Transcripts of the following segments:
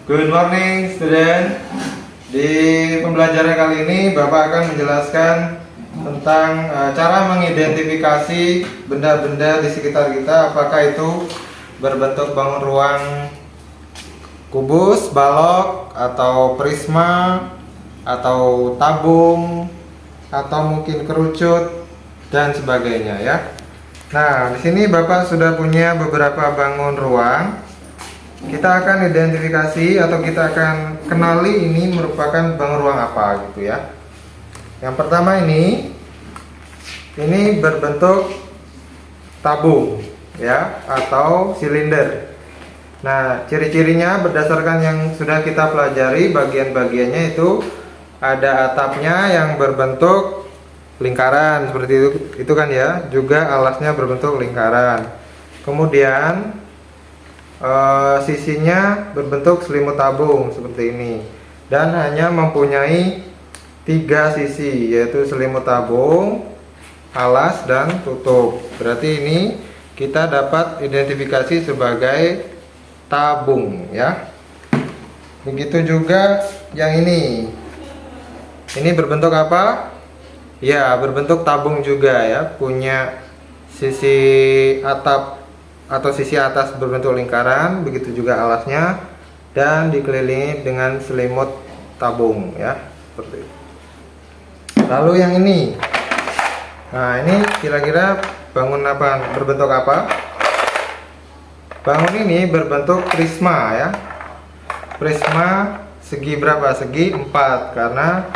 Good morning student. Di pembelajaran kali ini Bapak akan menjelaskan tentang cara mengidentifikasi benda-benda di sekitar kita, apakah itu berbentuk bangun ruang kubus, balok, atau prisma, atau tabung, atau mungkin kerucut dan sebagainya ya. Nah, di sini Bapak sudah punya beberapa bangun ruang. Kita akan identifikasi atau kita akan kenali ini merupakan bangun ruang apa gitu ya. Yang pertama ini berbentuk tabung ya atau silinder. Nah, ciri-cirinya berdasarkan yang sudah kita pelajari, bagian-bagiannya itu ada atapnya yang berbentuk lingkaran seperti itu kan ya, juga alasnya berbentuk lingkaran. Kemudian sisinya berbentuk selimut tabung seperti ini dan hanya mempunyai 3 sisi, yaitu selimut tabung, alas, dan tutup. Berarti ini kita dapat identifikasi sebagai tabung ya. Begitu juga yang ini berbentuk apa? Ya, berbentuk tabung juga ya, punya sisi atap atau sisi atas berbentuk lingkaran, begitu juga alasnya, dan dikelilingi dengan selimut tabung ya, seperti itu. Lalu yang ini, nah ini kira-kira bangun apa, berbentuk apa? Bangun ini berbentuk prisma ya. Prisma segi berapa? Segi 4, karena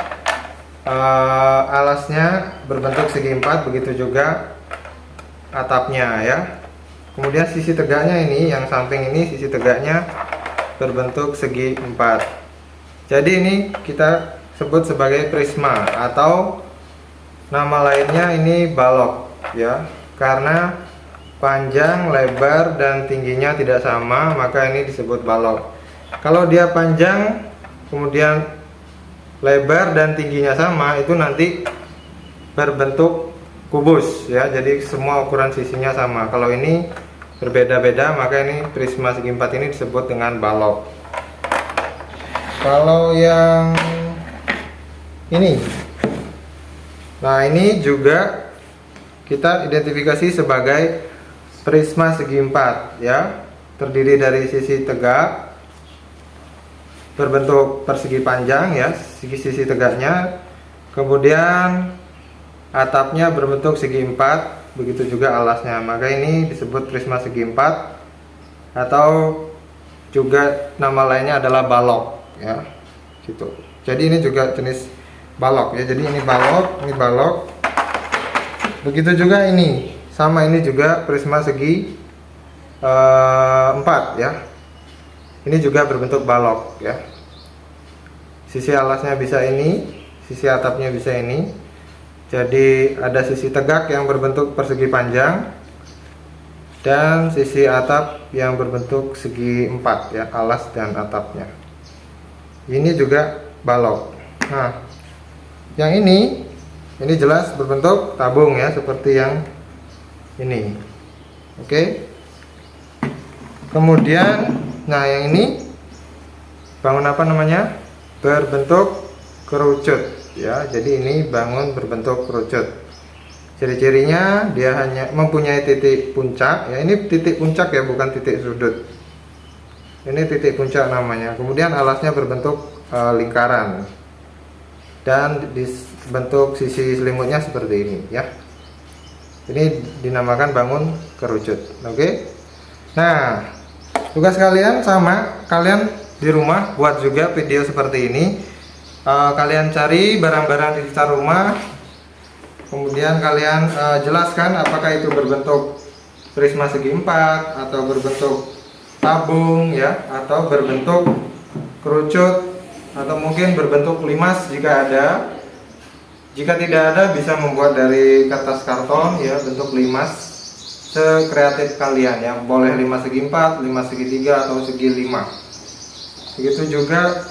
alasnya berbentuk segi 4, begitu juga atapnya ya. Kemudian sisi tegaknya ini, yang samping ini sisi tegaknya berbentuk segi 4. Jadi ini kita sebut sebagai prisma, atau nama lainnya ini balok ya. Karena panjang, lebar, dan tingginya tidak sama, maka ini disebut balok. Kalau dia panjang, kemudian lebar dan tingginya sama, itu nanti berbentuk kubus ya. Jadi semua ukuran sisinya sama. Kalau ini berbeda-beda, maka ini prisma segi 4 ini disebut dengan balok. Kalau yang ini, nah ini juga kita identifikasi sebagai prisma segi 4 ya, terdiri dari sisi tegak berbentuk persegi panjang ya, sisi tegaknya, kemudian atapnya berbentuk segi 4, begitu juga alasnya, maka ini disebut prisma segi 4, atau juga nama lainnya adalah balok ya, gitu. Jadi ini juga jenis balok ya. Jadi ini balok. Begitu juga ini, sama, ini juga prisma segi 4 ya. Ini juga berbentuk balok ya. Sisi alasnya bisa ini, sisi atapnya bisa ini. Jadi ada sisi tegak yang berbentuk persegi panjang dan sisi atap yang berbentuk segi 4 ya, alas dan atapnya. Ini juga balok. Nah, yang ini jelas berbentuk tabung ya, seperti yang ini. Oke. Kemudian, nah yang ini bangun apa namanya? Berbentuk kerucut ya. Jadi ini bangun berbentuk kerucut. Ciri-cirinya dia hanya mempunyai titik puncak ya. Ini titik puncak ya, bukan titik sudut. Ini titik puncak namanya. Kemudian alasnya berbentuk lingkaran dan dibentuk sisi selimutnya seperti ini ya. Ini dinamakan bangun kerucut. Oke. Nah, tugas kalian sama, kalian di rumah buat juga video seperti ini. Kalian cari barang-barang di sekitar rumah, kemudian kalian jelaskan apakah itu berbentuk prisma segi 4, atau berbentuk tabung ya, atau berbentuk kerucut, atau mungkin berbentuk limas jika ada. Jika tidak ada, bisa membuat dari kertas karton ya, bentuk limas sekreatif kalian ya. Boleh limas segi 4, limas segi 3, atau segi 5. Begitu juga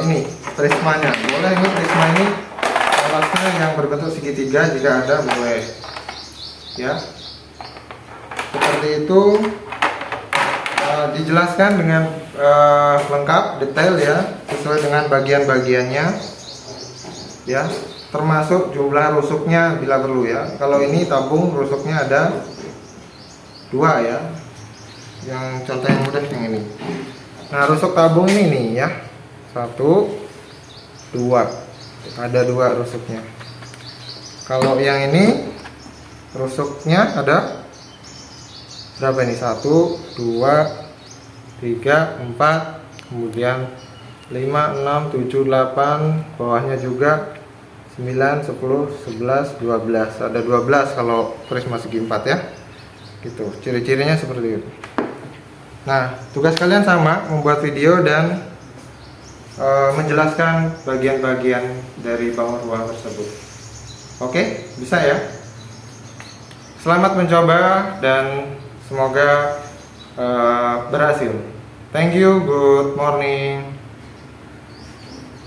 ini prismanya, boleh ini prisma ini alasnya yang berbentuk segitiga jika ada, boleh ya, seperti itu. Dijelaskan dengan lengkap, detail ya, sesuai dengan bagian-bagiannya ya, termasuk jumlah rusuknya bila perlu ya. Kalau ini tabung rusuknya ada 2 ya, yang contoh yang mudah yang ini. Nah, rusuk tabung ini nih ya, 1, 2, ada 2 rusuknya. Kalau yang ini rusuknya ada berapa ini? 1, 2, 3, 4, kemudian 5, 6, 7, 8, bawahnya juga 9, 10, 11, 12. Ada 12 kalau prisma segi 4 ya. Gitu. Ciri-cirinya seperti itu. Nah, tugas kalian sama, membuat video dan menjelaskan bagian-bagian dari bangun ruang tersebut. Oke, bisa ya? Selamat mencoba dan semoga berhasil. Thank you, good morning.